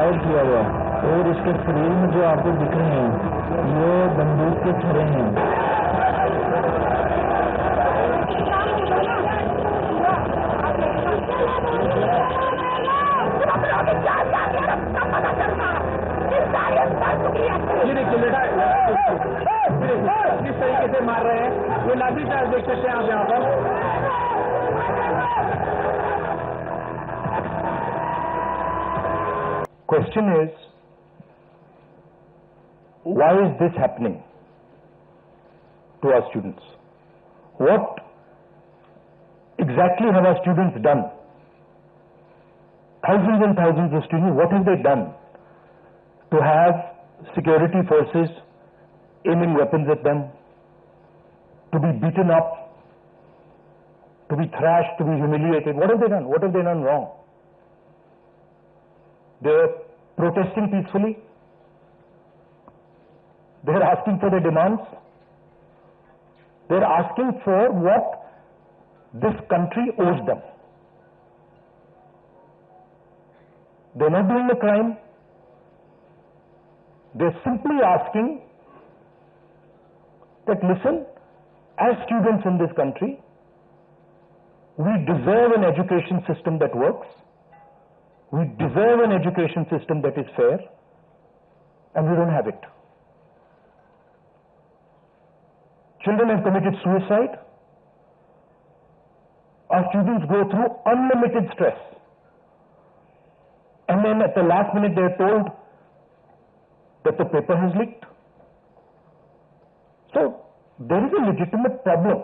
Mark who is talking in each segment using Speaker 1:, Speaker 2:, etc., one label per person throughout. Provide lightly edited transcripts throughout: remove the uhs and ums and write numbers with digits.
Speaker 1: Fire किया हुआ और इसके शरीर में जो आपको दिख रहे हैं ये बंदूक के छर्रे हैं।
Speaker 2: ये देखिए बेटा किस तरीके से मार रहे हैं, ये लाठी चार्ज देख सकते हैं आप यहाँ पर।
Speaker 3: Question is, why is this happening to our students? What exactly have our students done? Thousands and thousands of students, what have they done to have security forces aiming weapons at them, to be beaten up, to be thrashed, to be humiliated? What have they done? What have they done wrong? They're protesting peacefully. They're asking for their demands. They're asking for what this country owes them. They're not doing a crime. They're simply asking that, listen, as students in this country, we deserve an education system that works. We deserve an education system that is fair, and we don't have it. Children have committed suicide. Our students go through unlimited stress. And then at the last minute they are told that the paper has leaked. So there is a legitimate problem.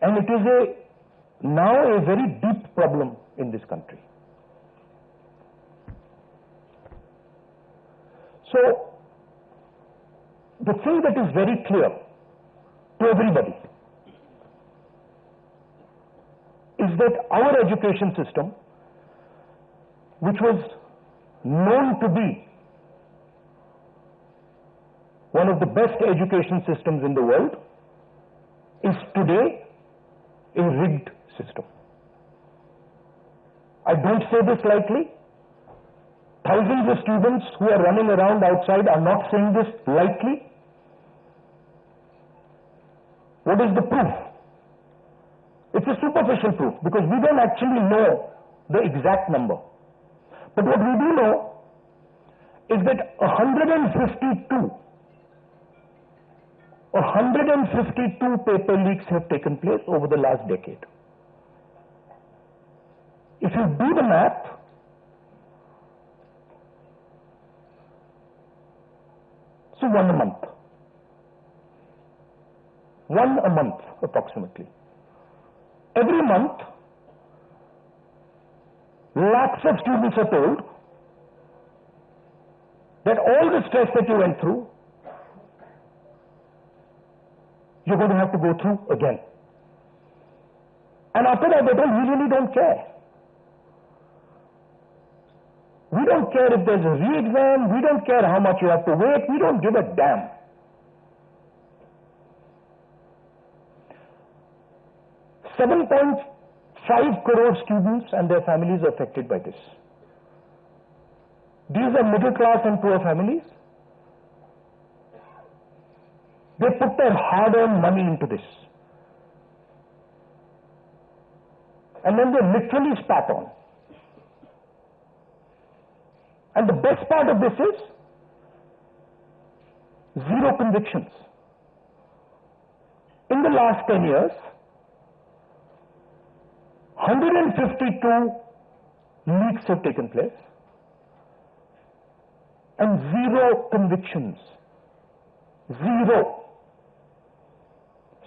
Speaker 3: And it is now a very deep problem in this country. So, the thing that is very clear to everybody is that our education system, which was known to be one of the best education systems in the world, is today a rigged system. I don't say this lightly. Thousands of students who are running around outside are not saying this lightly. What is the proof? It's a superficial proof because we don't actually know the exact number. But what we do know is that 152 paper leaks have taken place over the last decade. If you do the math, so one a month approximately. Every month, lakhs of students are told that all the stress that you went through, you're going to have to go through again. And after that, they told, we really don't care. We don't care if there's a re-exam, we don't care how much you have to wait, we don't give a damn. $7.5 crore students and their families are affected by this. These are middle class and poor families. They put their hard-earned money into this. And then they literally spat on. And the best part of this is zero convictions. In the last 10 years, 152 leaks have taken place and zero convictions. Zero.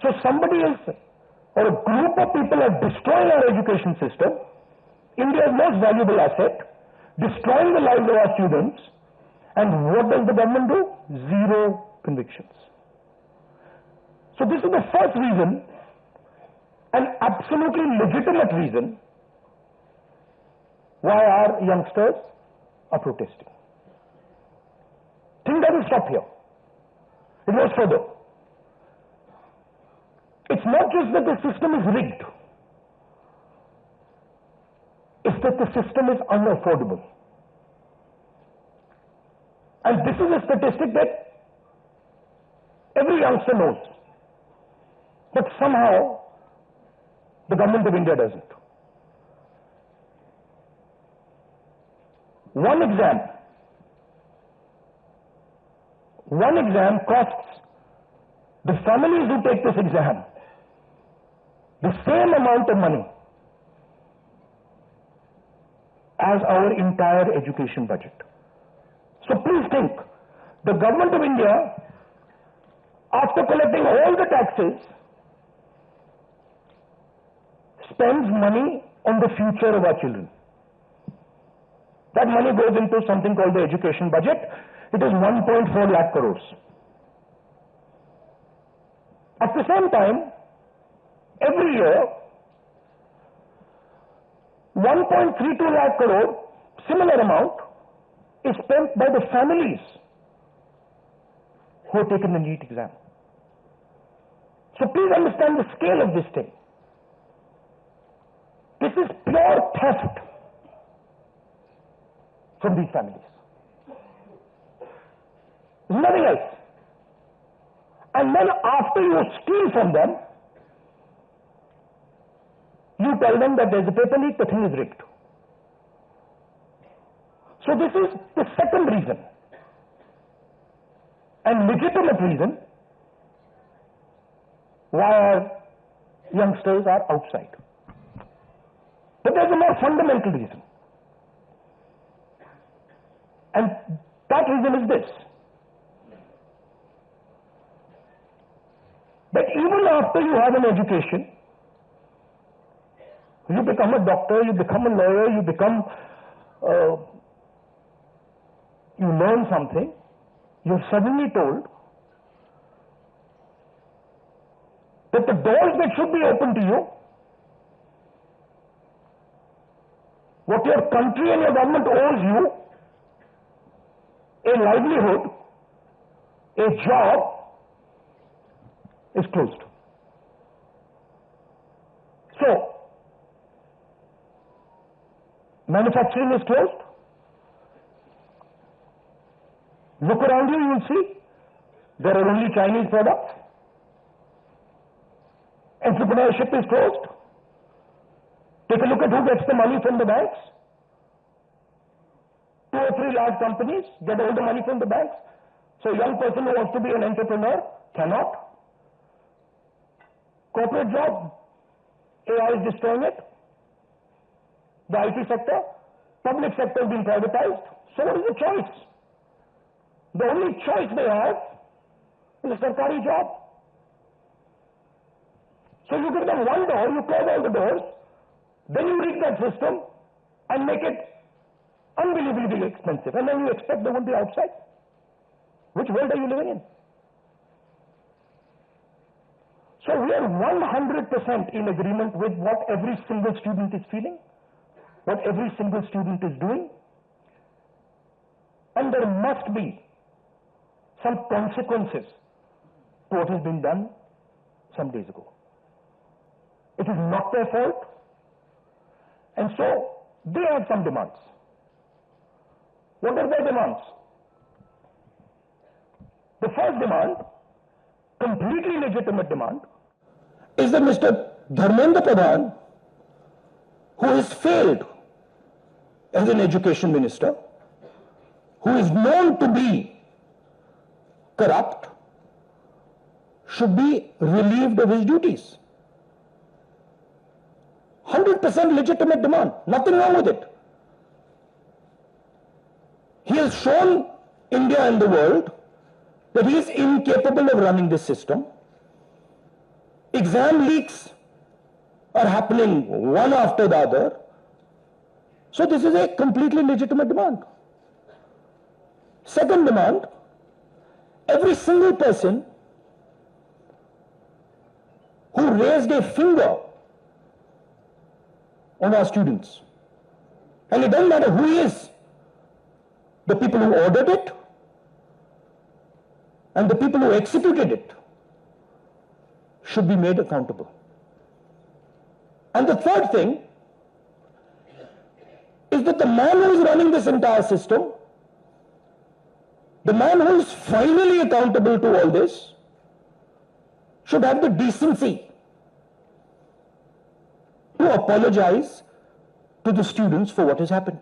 Speaker 3: So somebody else or a group of people are destroying our education system, India's most valuable asset, destroying the lives of our students, and what does the government do? Zero convictions. So this is the first reason, an absolutely legitimate reason, why our youngsters are protesting. Thing doesn't stop here. It goes further. It's not just that the system is rigged. It's that the system is unaffordable. And this is a statistic that every youngster knows. But somehow, the government of India doesn't. One exam costs the families who take this exam the same amount of money as our entire education budget. So please think, the government of India, after collecting all the taxes, spends money on the future of our children. That money goes into something called the education budget. It is 1.4 lakh crores. At the same time, every year, 1.32 lakh crore, similar amount, is spent by the families who have taken the NEET exam. So please understand the scale of this thing. This is pure theft from these families. There's nothing else. And then after you steal from them, you tell them that there's a paper leak, the thing is rigged. So this is the second reason, and legitimate reason, why our youngsters are outside. But there's a more fundamental reason. And that reason is this: that even after you have an education, you become a doctor, you become a lawyer, you become, you learn something, you're suddenly told that the doors that should be open to you, what your country and your government owes you, a livelihood, a job, is closed. So, manufacturing is closed. Look around you, you will see there are only Chinese products. Entrepreneurship is closed. Take a look at who gets the money from the banks. 2 or 3 large companies get all the money from the banks. So a young person who wants to be an entrepreneur cannot. Corporate job, AI is destroying it. The IT sector, public sector is being privatized. So what is the choice? The only choice they have is a sarkari job. So you give them one door, you close all the doors, then you rig that system and make it unbelievably expensive, and then you expect they won't be outside. Which world are you living in? So we are 100% in agreement with what every single student is feeling, what every single student is doing, and there must be some consequences to what has been done some days ago. It is not their fault, and so they have some demands. What are their demands? The first demand, completely legitimate demand, is that Mr. Dharmendra Pradhan, who has failed as an education minister, who is known to be corrupt, should be relieved of his duties. 100% legitimate demand, nothing wrong with it. He has shown India and the world that he is incapable of running this system. Exam leaks are happening one after the other. So this is a completely legitimate demand. Second demand, every single person who raised a finger on our students, and it doesn't matter who he is, the people who ordered it and the people who executed it should be made accountable. And the third thing is that the man who is running this entire system the man who is finally accountable to all this should have the decency to apologize to the students for what has happened.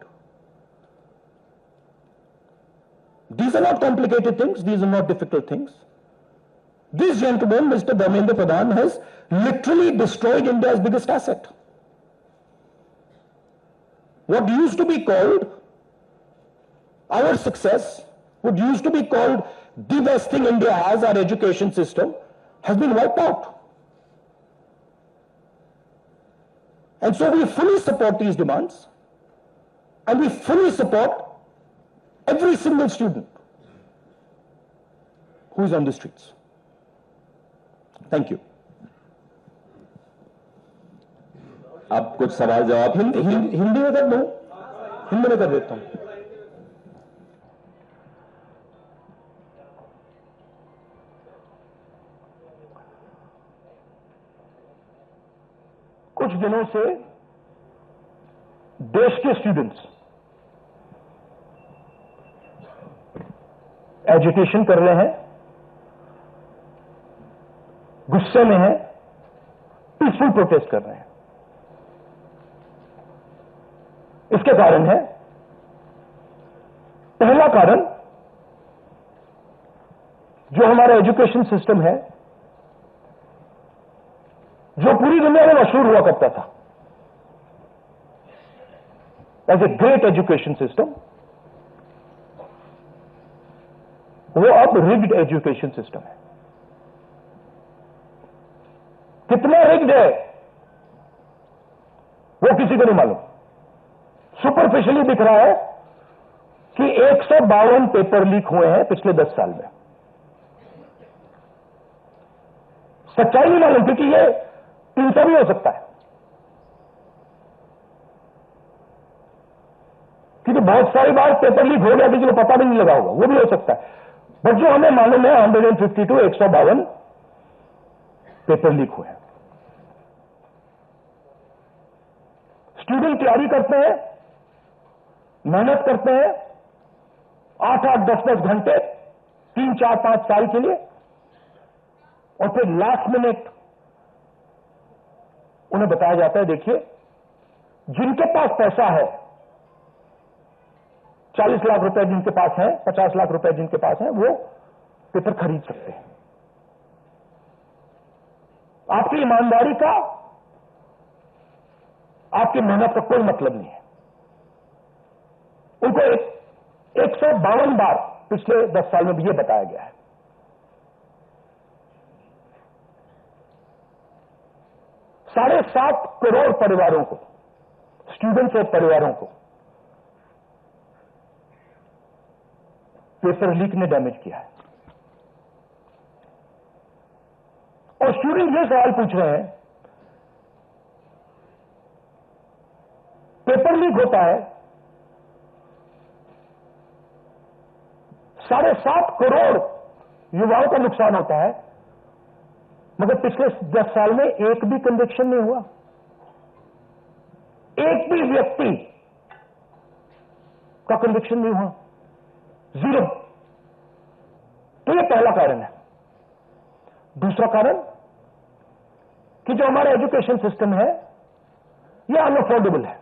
Speaker 3: These are not complicated things. These are not difficult things. This gentleman, Mr. Dharmendra Pradhan, has literally destroyed India's biggest asset. What used to be called our success, what used to be called the best thing India has, our education system, has been wiped out. And so we fully support these demands, and we fully support every single student who is on the streets. Thank you.
Speaker 1: आप कुछ सवाल जवाब
Speaker 3: हिंदी में कर दो, हिंदी में कर देता हूं. कुछ दिनों से देश के स्टूडेंट्स एजुटेशन कर रहे हैं, गुस्से में हैं, पीसफुल प्रोटेस्ट कर रहे हैं. इसके कारण है, पहला कारण जो हमारा एजुकेशन सिस्टम है, जो पूरी दुनिया में मशहूर हुआ करता था as a great education system, वो अब रिग्ड एजुकेशन सिस्टम है. कितना रिग्ड है वो किसी को नहीं मालूम. सुपरफिशियली दिख रहा है कि 152 पेपर लीक हुए हैं पिछले 10 साल में. सच्चाई नहीं मालूम, क्योंकि ये 300 भी हो सकता है, क्योंकि बहुत सारी बार पेपर लीक हो गया, किसी को पता भी नहीं लगा होगा, वो भी हो सकता है. बट जो हमें मालूम है 152 152 पेपर लीक हुए हैं. स्टूडेंट तैयारी करते हैं, मेहनत करते हैं 8-8 10-10 घंटे 3-4-5 साल के लिए, और फिर लास्ट मिनट उन्हें बताया जाता है, देखिए जिनके पास पैसा है, 40 लाख रुपए जिनके पास है, 50 लाख रुपए जिनके पास है, वो पेपर खरीद सकते हैं. आपकी ईमानदारी का, आपकी मेहनत का कोई मतलब नहीं है. उनको 152 बार पिछले 10 साल में भी यह बताया गया है. $7.5 करोड़ परिवारों को, स्टूडेंट्स और परिवारों को पेपर लीक ने डैमेज किया है. और स्टूडेंट ये सवाल पूछ रहे हैं, पेपर लीक होता है, 7.5 करोड़ युवाओं का नुकसान होता है, मगर पिछले 10 साल में एक भी कन्विक्शन नहीं हुआ, एक भी व्यक्ति का कन्विक्शन नहीं हुआ, 0. तो यह पहला कारण है. दूसरा कारण कि जो हमारा एजुकेशन सिस्टम है यह अनअफोर्डेबल है.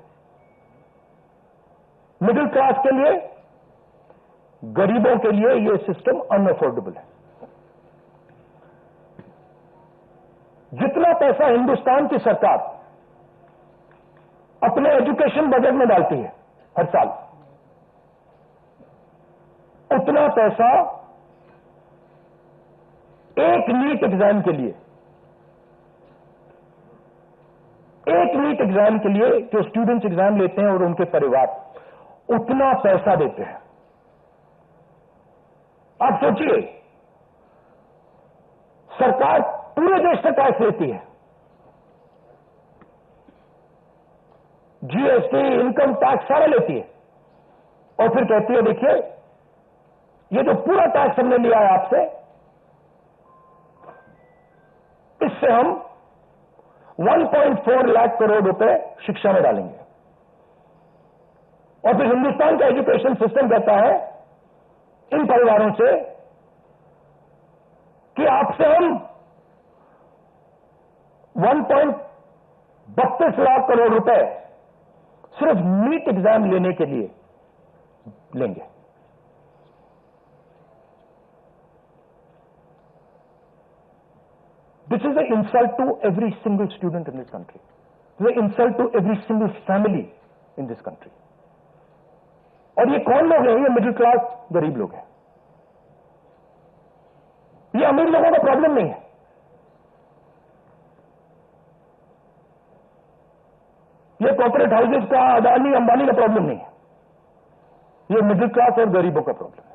Speaker 3: मिडिल क्लास के लिए, गरीबों के लिए यह सिस्टम अनअफोर्डेबल है. जितना पैसा हिंदुस्तान की सरकार अपने एजुकेशन बजट में डालती है हर साल, उतना पैसा एक नीट एग्जाम के लिए, एक नीट एग्जाम के लिए जो स्टूडेंट्स एग्जाम लेते हैं और उनके परिवार, उतना पैसा देते हैं. आप सोचिए, सरकार पूरे देश से टैक्स लेती है, जीएसटी, इनकम टैक्स सारा लेती है, और फिर कहती है देखिए ये जो पूरा टैक्स हमने लिया है आपसे, इससे हम 1.4 लाख करोड़ रुपए शिक्षा में डालेंगे. और फिर हिंदुस्तान का एजुकेशन सिस्टम कहता है इन परिवारों से कि आपसे हम 1.32 लाख करोड़ रुपए सिर्फ नीट एग्जाम लेने के लिए लेंगे। This is an insult to every single student in this country. This is an insult to every single family in this country. और ये कौन लोग हैं? ये मिडिल क्लास गरीब लोग हैं। ये अमीर लोगों का प्रॉब्लम नहीं है। ये कॉर्पोरेट हाउसेस का, अदानी अंबानी का प्रॉब्लम नहीं है। ये मिडिल क्लास और गरीबों का प्रॉब्लम है।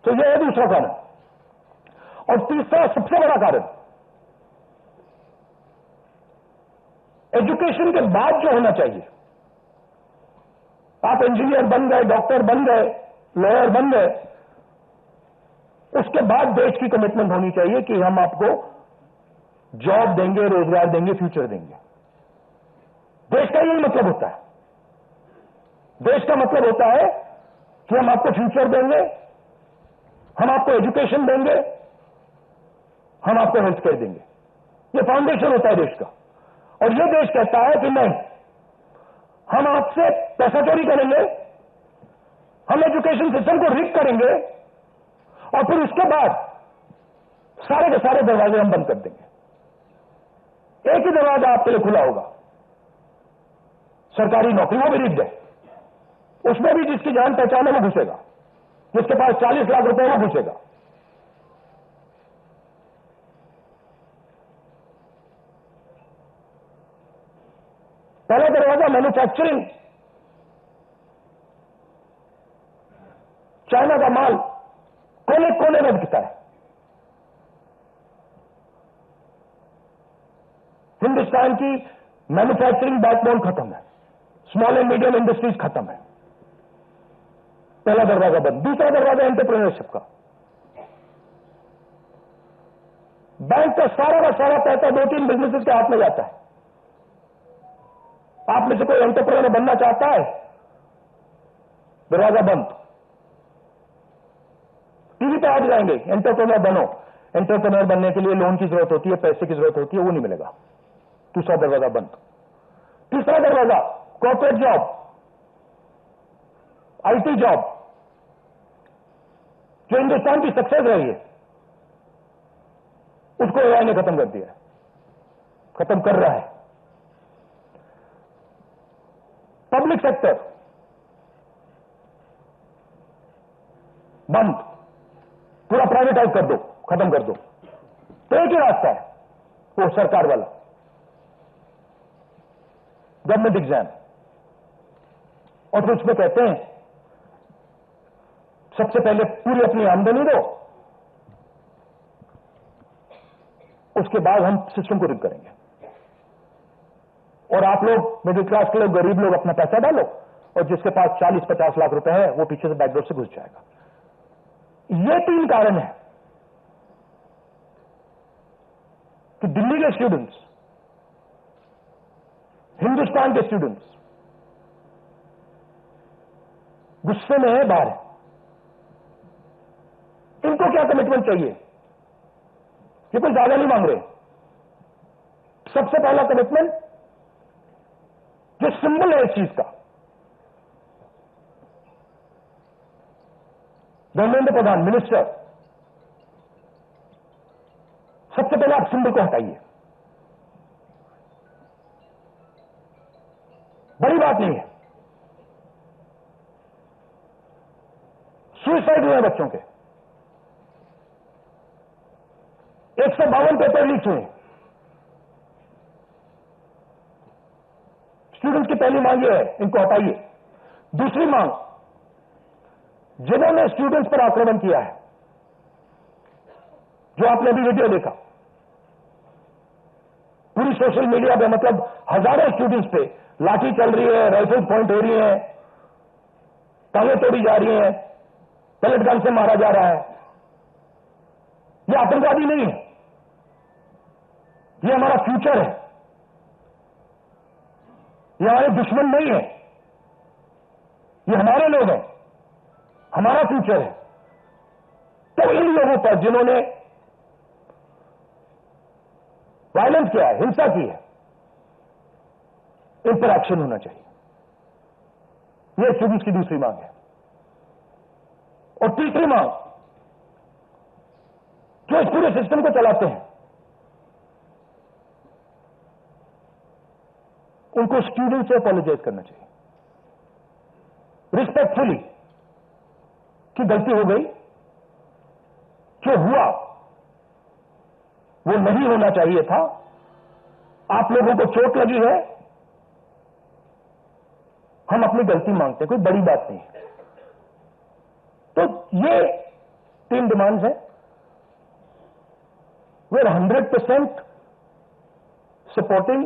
Speaker 3: तो ये है दूसरा कारण। और तीसरा सबसे बड़ा कारण, एजुकेशन के बाद जो होना चाहिए, आप इंजीनियर बन गए, डॉक्टर बन गए, लॉयर बन गए, उसके बाद देश की कमिटमेंट होनी चाहिए कि हम आपको जॉब देंगे, रोजगार देंगे, फ्यूचर देंगे। देश का यही मतलब होता है। देश का मतलब होता है कि हम आपको फ्यूचर देंगे, हम आपको एजुकेशन देंगे, हम आपको हेल्थ केयर देंगे। ये फाउंडेशन होता है देश का। और ये देश कहता है कि नहीं, हम आपसे पैसा चोरी करेंगे, हम एजुकेशन सिस्टम को रिग करेंगे और फिर उसके बाद सारे के सारे दरवाजे हम बंद कर देंगे। एक ही दरवाजा आपके लिए खुला होगा, सरकारी नौकरी, वो भी रिग्ड है। उसमें भी जिसकी जान पहचान है वो घुसेगा, जिसके पास 40 लाख रुपए वो घुसेगा। पहला दरवाजा मैन्युफैक्चरिंग, चाइना का माल कोने कोने में बिकता है। हिंदुस्तान की मैन्युफैक्चरिंग बैकबोन खत्म है, स्मॉल एंड मीडियम इंडस्ट्रीज खत्म है। पहला दरवाजा बंद। दूसरा दरवाजा एंटरप्रेन्योरशिप का। बैंक का सारा पैसा 2-3 बिजनेसेस के हाथ में जाता है। आप में से कोई एंटरप्रेन्योर बनना चाहता है, दरवाजा बंद। टीवी पे आ जाएंगे, एंटरप्रेन्योर बनो। एंटरप्रेन्योर बनने के लिए लोन की जरूरत होती है, पैसे की जरूरत होती है, वो नहीं मिलेगा। दूसरा दरवाजा बंद। तीसरा दरवाजा कॉर्पोरेट जॉब, आईटी जॉब, जो हिंदुस्तान की सक्सेस रही है, उसको एआई ने खत्म कर दिया है, खत्म कर रहा है। पब्लिक सेक्टर बंद, पूरा प्राइवेटाइज कर दो, खत्म कर दो। तो एक ही रास्ता है, वो सरकार वाला, गवर्नमेंट एग्जाम। और फिर उसमें कहते हैं सबसे पहले पूरी अपनी आमदनी दो, उसके बाद हम सिस्टम को रिग करेंगे। और आप लोग मिडिल क्लास के लोग, गरीब लोग अपना पैसा डालो, और जिसके पास 40-50 लाख रुपए है वो पीछे से बैकडोर से घुस जाएगा। ये 3 कारण है कि दिल्ली के स्टूडेंट्स, हिंदुस्तान के स्टूडेंट्स गुस्से में है, बाहर है। इनको क्या कमिटमेंट चाहिए? ये कोई ज्यादा नहीं मांग रहे। सबसे पहला कमिटमेंट जो सिंबल है इस चीज का, धर्मेंद्र प्रधान मिनिस्टर, सबसे पहले आप सिंबल को हटाइए। बड़ी बात नहीं है। सुसाइड हुए बच्चों के 152 पेपर लीक हुए। स्टूडेंट्स की पहली मांग यह है, इनको हटाइए। दूसरी मांग, जिन्होंने स्टूडेंट्स पर आक्रमण किया है, जो आपने अभी वीडियो देखा, पूरी सोशल मीडिया पे, मतलब हजारों स्टूडेंट्स पे लाठी चल रही है, राइफल पॉइंट हो रही है, टांगें तोड़ी जा रही हैं, पेलेट गन से मारा जा रहा है। यह आतंकवादी नहीं है, यह हमारा फ्यूचर है, ये हमारे दुश्मन नहीं है, ये हमारे लोग हैं, हमारा फ्यूचर है। तो इन लोगों पर जिन्होंने वायलेंस किया है, हिंसा की है, इन पर एक्शन होना चाहिए। यह स्टूडेंट्स की दूसरी मांग है। और तीसरी मांग, जो इस पूरे सिस्टम को चलाते हैं, उनको स्टूडेंट से अपोलोजाइज करना चाहिए रिस्पेक्टफुली कि गलती हो गई, जो हुआ वो नहीं होना चाहिए था, आप लोगों को चोट लगी है, हम अपनी गलती मांगते हैं, कोई बड़ी बात नहीं है। तो ये 3 डिमांड्स हैं। We are 100% supporting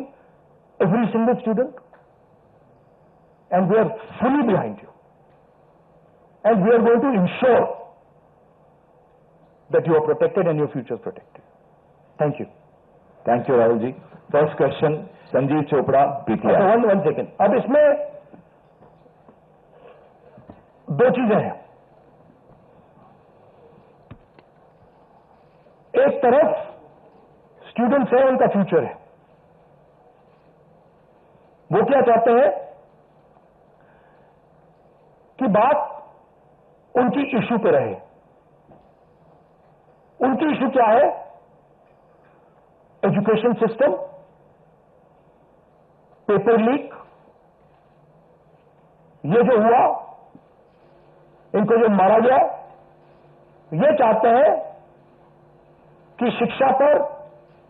Speaker 3: every single student, and we are fully behind you, and we are going to ensure that you are protected and your future is protected. Thank you.
Speaker 1: Thank you Rahul ji. First question Sanjeev Chopra, PTI.
Speaker 3: One second. अब इसमें 2 चीजें हैं। एक तरफ students है, उनका future है, वो क्या चाहते हैं कि बात उनकी इश्यू पे रहे। उनकी इश्यू क्या है? एजुकेशन सिस्टम, पेपर लीक, ये जो हुआ, इनको जो मारा गया, ये चाहते हैं कि शिक्षा पर,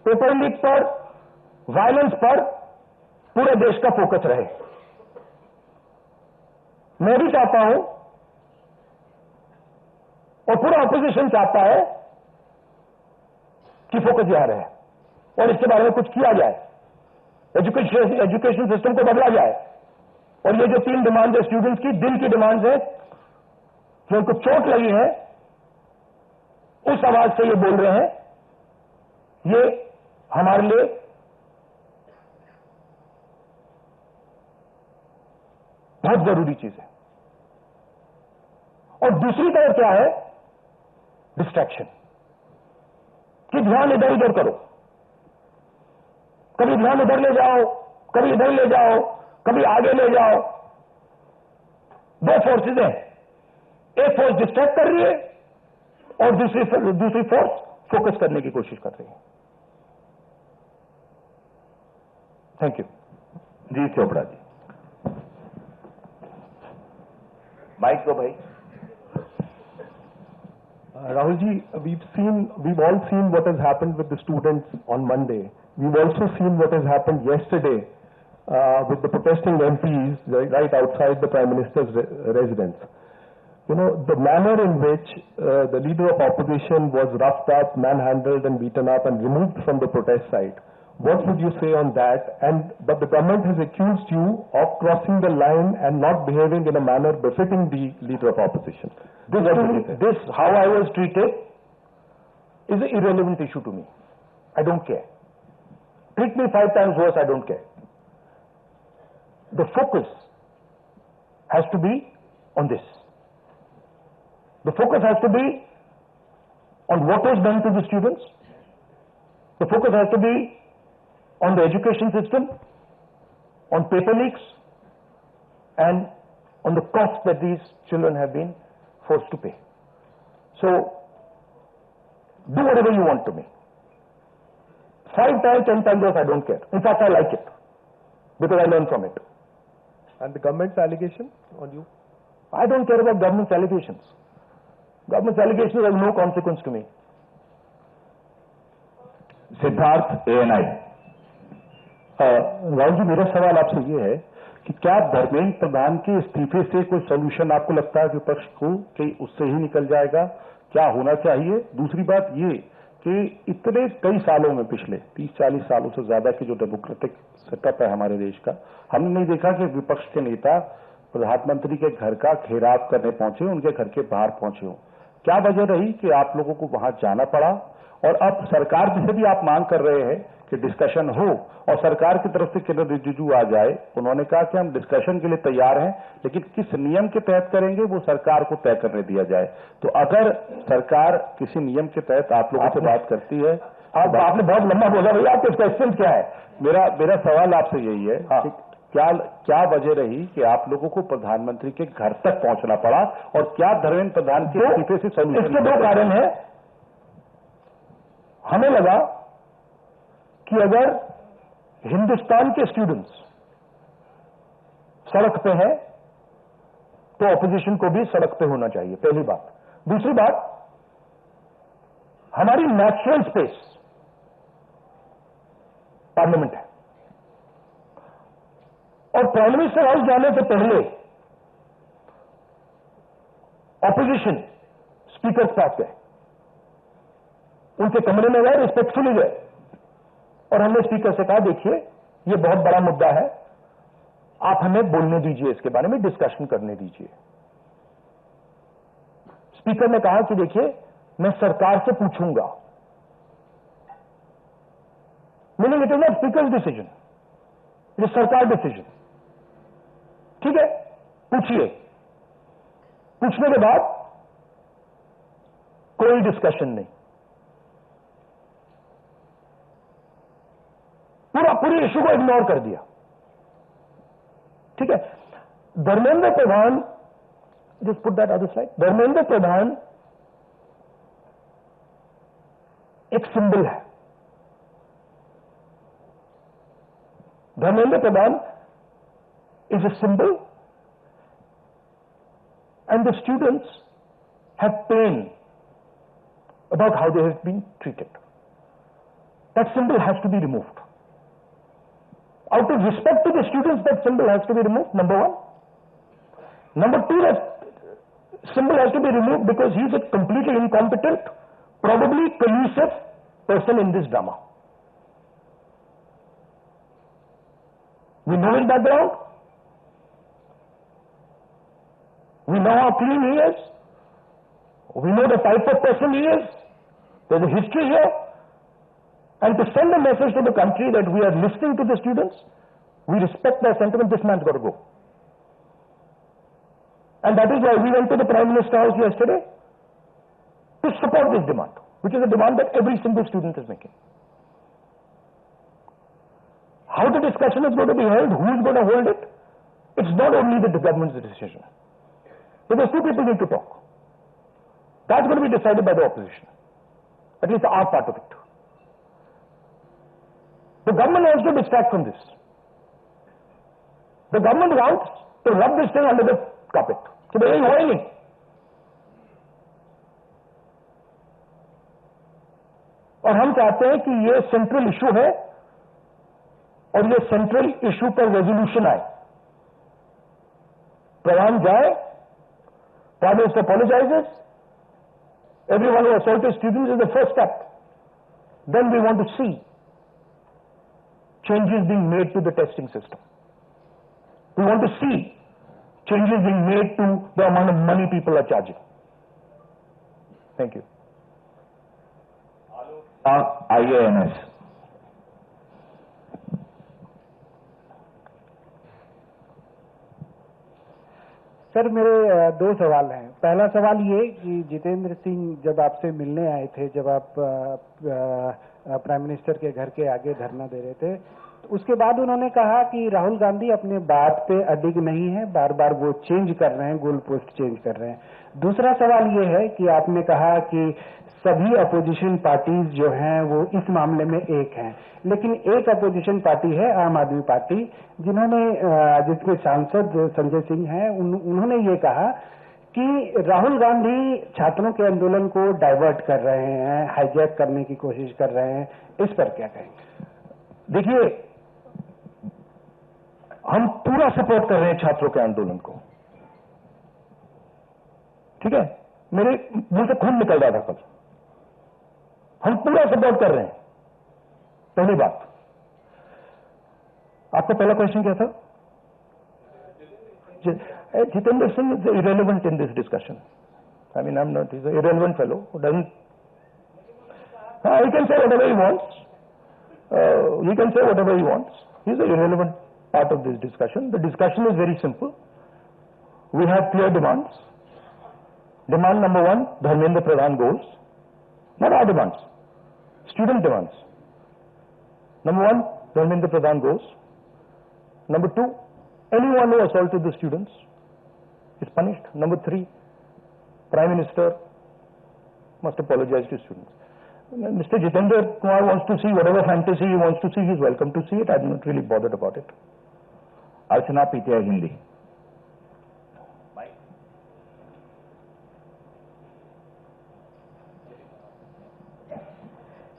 Speaker 3: पेपर लीक पर, वायलेंस पर पूरे देश का फोकस रहे। मैं भी चाहता हूं और पूरा ऑपोजिशन चाहता है कि फोकस यहां रहे और इसके बारे में कुछ किया जाए, एजुकेशन सिस्टम को बदला जाए। और ये जो 3 डिमांड है स्टूडेंट्स की, दिल की डिमांड है, जो उनको चोट लगी है, उस आवाज से ये बोल रहे हैं, ये हमारे लिए बहुत जरूरी चीज है। और दूसरी तरफ क्या है? डिस्ट्रैक्शन, कि ध्यान इधर उधर करो, कभी ध्यान इधर ले जाओ, कभी इधर ले जाओ, कभी आगे ले जाओ। 2 फोर्सेज हैं, एक फोर्स डिस्ट्रैक्ट कर रही है और दूसरी फोर्स फोकस करने की कोशिश कर रही है। Thank you.
Speaker 1: जी चोपड़ा जी। माइक को भाई।
Speaker 4: Rahul ji, we've all seen what has happened with the students on Monday. We've also seen what has happened yesterday with the protesting MPs right outside the Prime Minister's residence. You know, the manner in which the leader of opposition was roughed up, manhandled and beaten up and removed from the protest site. What would you say on that? But the government has accused you of crossing the line and not behaving in a manner befitting the leader of opposition.
Speaker 3: This, how I was treated, is an irrelevant issue to me. I don't care. Treat me 5 times worse, I don't care. The focus has to be on this. The focus has to be on what was done to the students. The focus has to be on the education system, on paper leaks, and on the cost that these children have been forced to pay. So, do whatever you want to me. 5 times, 10 times worse, I don't care. In fact, I like it, because I learn from it.
Speaker 4: And the government's allegation on you?
Speaker 3: I don't care about government's allegations. Government's allegations have no consequence to me.
Speaker 1: Siddharth, ANI।
Speaker 5: Rahul ji, मेरा सवाल आपसे ये है कि क्या धर्मेंद्र प्रधान के इस्तीफे से कोई सॉल्यूशन आपको लगता है विपक्ष को कि उससे ही निकल जाएगा? क्या होना चाहिए? दूसरी बात ये कि इतने कई सालों में, पिछले 30-40 सालों से ज्यादा की जो डेमोक्रेटिक सेटअप है हमारे देश का, हमने नहीं देखा कि विपक्ष के नेता प्रधानमंत्री के घर का घेराव करने पहुंचे, उनके घर के बाहर पहुंचे हो। क्या वजह रही कि आप लोगों को वहां जाना पड़ा? और अब सरकार से भी आप मांग कर रहे हैं कि डिस्कशन हो और सरकार की तरफ से किरण रिजिजू आ जाए। उन्होंने कहा कि हम डिस्कशन के लिए तैयार हैं, लेकिन किस नियम के तहत करेंगे वो सरकार को तय करने दिया जाए। तो अगर सरकार किसी नियम के तहत आप लोगों से बात करती है,
Speaker 3: आपने बहुत लंबा बोला भैया, आपके क्वेश्चन क्या है?
Speaker 5: मेरा सवाल आपसे यही है कि क्या वजह रही कि आप लोगों को प्रधानमंत्री के घर तक पहुंचना पड़ा, और क्या धर्मेंद्र प्रधान के इस्तीफे से सॉल्यूशन?
Speaker 3: इसके दो कारण है। हमें लगा कि अगर हिंदुस्तान के स्टूडेंट्स सड़क पे हैं तो ऑपोजिशन को भी सड़क पे होना चाहिए, पहली बात। दूसरी बात, हमारी नेचुरल स्पेस पार्लियामेंट है, और प्राइम मिनिस्टर हाउस जाने से पहले ऑपोजिशन स्पीकर के पास गए, उनके कमरे में गए, रिस्पेक्टफुली गए, और हमने स्पीकर से कहा देखिए ये बहुत बड़ा मुद्दा है, आप हमें बोलने दीजिए, इसके बारे में डिस्कशन करने दीजिए। स्पीकर ने कहा कि देखिए मैं सरकार से पूछूंगा, meaning it is not speaker decision, it is सरकार डिसीजन। ठीक है, पूछिए। पूछने के बाद कोई डिस्कशन नहीं, पूरी इश्यू को इग्नोर कर दिया। ठीक है, Dharmendra Pradhan, just put that other slide, Dharmendra Pradhan एक सिंबल है। धर्मेंद्र प्रधान is a symbol, and the students have pain about how they have been treated. That symbol has to be removed. Out of respect to the students, that symbol has to be removed, number one. Number two, that symbol has to be removed because he is a completely incompetent, probably collusive person in this drama. We know his background. We know how clean he is. We know the type of person he is. There's a history here. And to send a message to the country that we are listening to the students, we respect their sentiment, this man's got to go. And that is why we went to the Prime Minister's house yesterday to support this demand, which is a demand that every single student is making. How the discussion is going to be held, who is going to hold it, it's not only the government's decision. Because two people need to talk. That's going to be decided by the opposition. At least our part of it. The government wants to distract from this. The government wants to rub this thing under the carpet. So they are whining. और हम चाहते हैं कि ये central issue है और ये central issue पर रेजोल्यूशन आए। प्रधान जाए, Prime Minister apologizes, everyone who assaulted students is the first step. Then we want to see changes being made to the testing system. We want to see changes being made to the amount of money people are charging. Thank you.
Speaker 1: IANS.
Speaker 2: Sir मेरे दो सवाल हैं। पहला सवाल ये कि जितेंद्र सिंह जब आपसे मिलने आए थे, जब आप प्राइम मिनिस्टर के घर के आगे धरना दे रहे थे, तो उसके बाद उन्होंने कहा कि राहुल गांधी अपने बात पे अडिग नहीं है, बार बार वो चेंज कर रहे हैं, गोल पोस्ट चेंज कर रहे हैं। दूसरा सवाल ये है कि आपने कहा कि सभी अपोजिशन पार्टीज जो हैं वो इस मामले में एक हैं, लेकिन एक अपोजिशन पार्टी है आम आदमी पार्टी, जिसके सांसद संजय सिंह हैं, उन्होंने ये कहा कि राहुल गांधी छात्रों के आंदोलन को डाइवर्ट कर रहे हैं, हाईजैक करने की कोशिश कर रहे हैं। इस पर क्या कहेंगे?
Speaker 3: देखिए, हम पूरा सपोर्ट कर रहे हैं छात्रों के आंदोलन को। ठीक है, मेरे मुंह से खून निकल रहा था कल। हम पूरा सपोर्ट कर रहे हैं। पहली बात, आपका पहला क्वेश्चन क्या था? Jitendra Singh is irrelevant in this discussion. I mean, I'm not, he's an irrelevant fellow who doesn't, he can say whatever he wants. he can say whatever he wants. He's an irrelevant part of this discussion. The discussion is very simple. We have clear demands. Demand number one, Dharmendra Pradhan goes. Not our demands, student demands. Number one, Dharmendra Pradhan goes. Number two, anyone who assaulted the students is punished. Number three, Prime Minister must apologize to students. Mr. Jitendra Kumar wants to see whatever fantasy he wants to see, he is welcome to see it. I'm not really bothered about it.
Speaker 1: Archana PTI Hindi.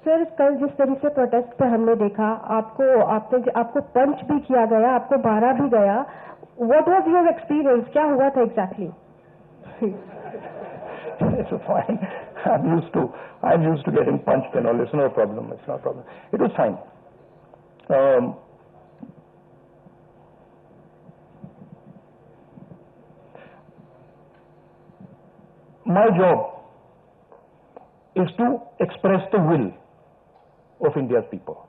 Speaker 6: Sir, कल जिस तरह से protest पे हमने देखा, आपको पंच भी किया गया, आपको मारा भी गया। What was your experience? क्या हुआ था exactly?
Speaker 3: It's fine. I'm used to getting punched and all. It's no problem. It's not a problem. It was fine. My job is to express the will of India's people.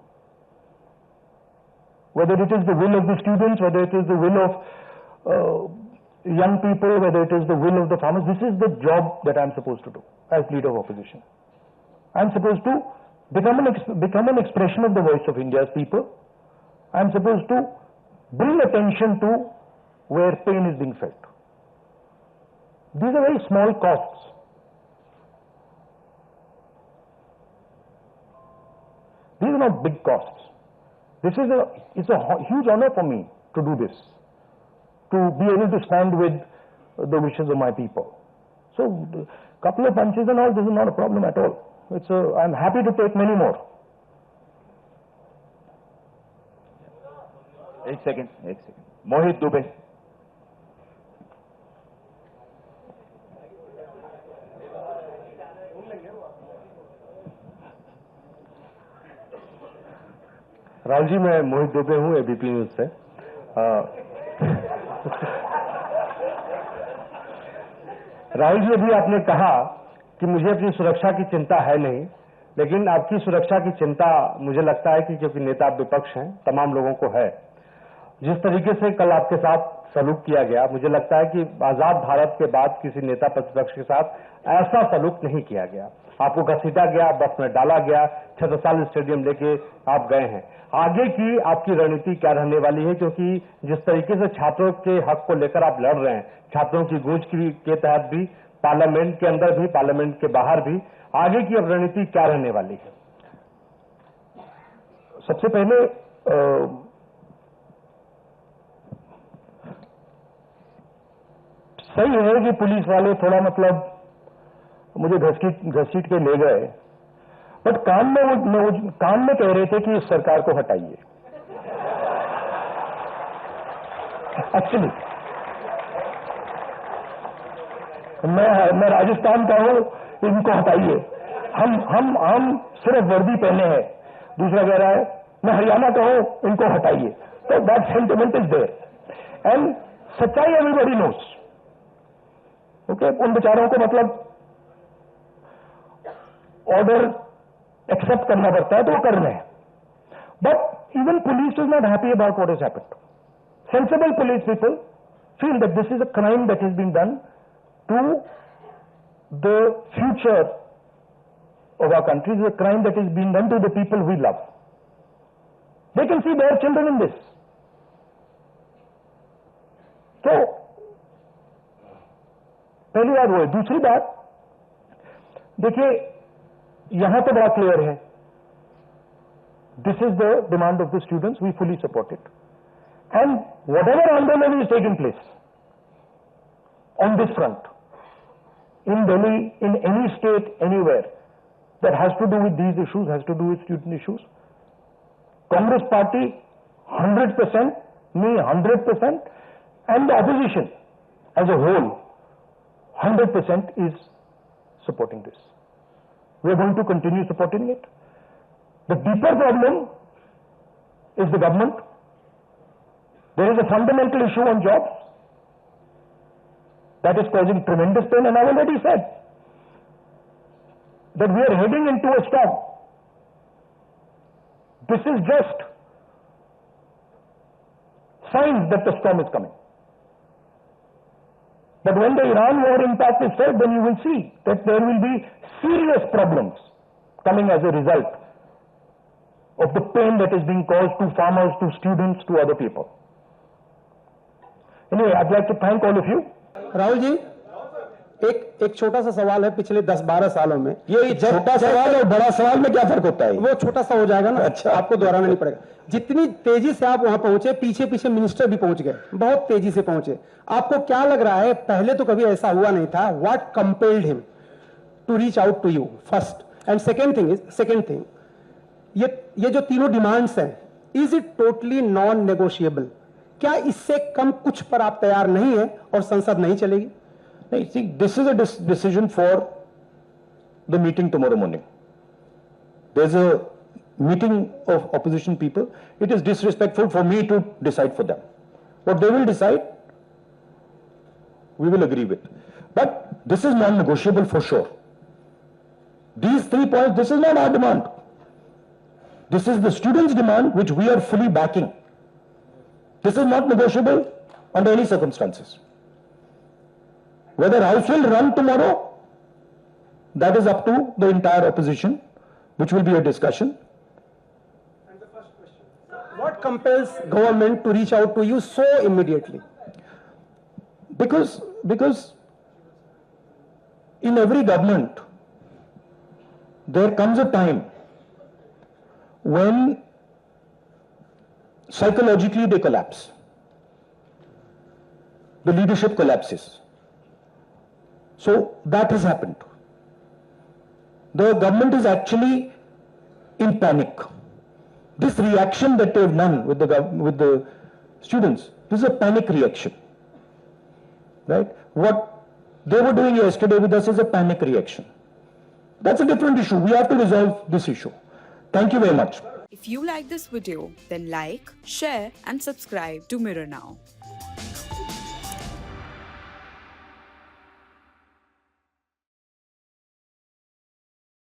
Speaker 3: Whether it is the will of the students, whether it is the will of young people, whether it is the will of the farmers, this is the job that I'm supposed to do as leader of opposition. I'm supposed to become an expression of the voice of India's people. I'm supposed to bring attention to where pain is being felt. These are very small costs. These are not big costs. It's a huge honor for me to do this, to be able to stand with the wishes of my people. So, a couple of punches and all, this is not a problem at all. I'm happy to take many more.
Speaker 1: एक second मोहित दुबे।
Speaker 5: राहुल जी, मैं मोहित दुबे हूं ABP news से। राहुल जी, अभी आपने कहा कि मुझे अपनी सुरक्षा की चिंता है नहीं, लेकिन आपकी सुरक्षा की चिंता मुझे लगता है कि क्योंकि नेता विपक्ष हैं, तमाम लोगों को है। जिस तरीके से कल आपके साथ सलूक किया गया, मुझे लगता है कि आजाद भारत के बाद किसी नेता प्रतिपक्ष के साथ ऐसा सलूक नहीं किया गया। आपको घसीटा गया, बस में डाला गया, छत्रसाल स्टेडियम लेके आप गए हैं। आगे की आपकी रणनीति क्या रहने वाली है? क्योंकि जिस तरीके से छात्रों के हक को लेकर आप लड़ रहे हैं, छात्रों की गूंज के तहत भी, पार्लियामेंट के अंदर भी, पार्लियामेंट के बाहर भी, आगे की अब रणनीति क्या रहने वाली है?
Speaker 3: सबसे पहले सही है कि पुलिस वाले थोड़ा मुझे घसीट के ले गए, बट कान में कह रहे थे कि इस सरकार को हटाइए। एक्चुअली मैं राजस्थान का हूं, इनको हटाइए। हम सिर्फ वर्दी पहने हैं। दूसरा कह रहा है मैं हरियाणा का हूं, इनको हटाइए। तो that sentiment is there and सच्चाई एवरीबॉडी नोस। ओके, उन बेचारों को ऑर्डर एक्सेप्ट करना पड़ता है, तो वो कर रहे हैं। But even police is not happy about what has happened. Sensible police people feel that this is a crime that is being done to the future of our country, is a crime that is being done to the people we love. They can see their children in this. So, पहली बात वो है। दूसरी बात, देखिए यहां तो बड़ा क्लियर है, this is the demand of the students, we fully support it. And whatever आंदोलन is taking place on this front, in Delhi, in any state, anywhere, that has to do with these issues, has to do with student issues, Congress party 100%, me 100%, and the opposition as a whole 100% is supporting this. We are going to continue supporting it. The deeper problem is the government. There is a fundamental issue on jobs that is causing tremendous pain, and I've already said that we are heading into a storm. This is just signs that the storm is coming. But when the Iran war impact is felt, then you will see that there will be serious problems coming as a result of the pain that is being caused to farmers, to students, to other people. Anyway, I'd like to thank all of you.
Speaker 7: Rahul ji, एक छोटा सा सवाल है। पिछले 10-12 सालों में
Speaker 3: ये छोटा सवाल और बड़ा सवाल में क्या फर्क होता है?
Speaker 7: वो छोटा सा हो जाएगा ना।
Speaker 3: अच्छा,
Speaker 7: आपको दोहराना नहीं पड़ेगा। जितनी तेजी से आप वहां पहुंचे, पीछे पीछे मिनिस्टर भी पहुंच गए, बहुत तेजी से पहुंचे। आपको क्या लग रहा है, पहले तो कभी ऐसा हुआ नहीं था, what compelled him to reach out to you first? And second thing, ये जो तीनों डिमांड्स हैं, is it totally non negotiable? क्या इससे कम कुछ पर आप तैयार नहीं है और संसद नहीं चलेगी?
Speaker 3: नहीं, see, this is a decision for the meeting tomorrow morning. There's a meeting of opposition people. It is disrespectful for me to decide for them. What they will decide, we will agree with. But this is non-negotiable for sure. These 3 points, this is not our demand. This is the students' demand, which we are fully backing. This is not negotiable under any circumstances. Whether House will run tomorrow, that is up to the entire opposition, which will be a discussion.
Speaker 7: And the first question, what compels government to reach out to you so immediately?
Speaker 3: Because in every government, there comes a time when psychologically they collapse. The leadership collapses. So that has happened. The government is actually in panic. This reaction that they have done with the students, this is a panic reaction, right? What they were doing yesterday with us is a panic reaction. That's a different issue. We have to resolve this issue. Thank you very much.
Speaker 8: If you like this video, then like, share and subscribe to Mirror Now.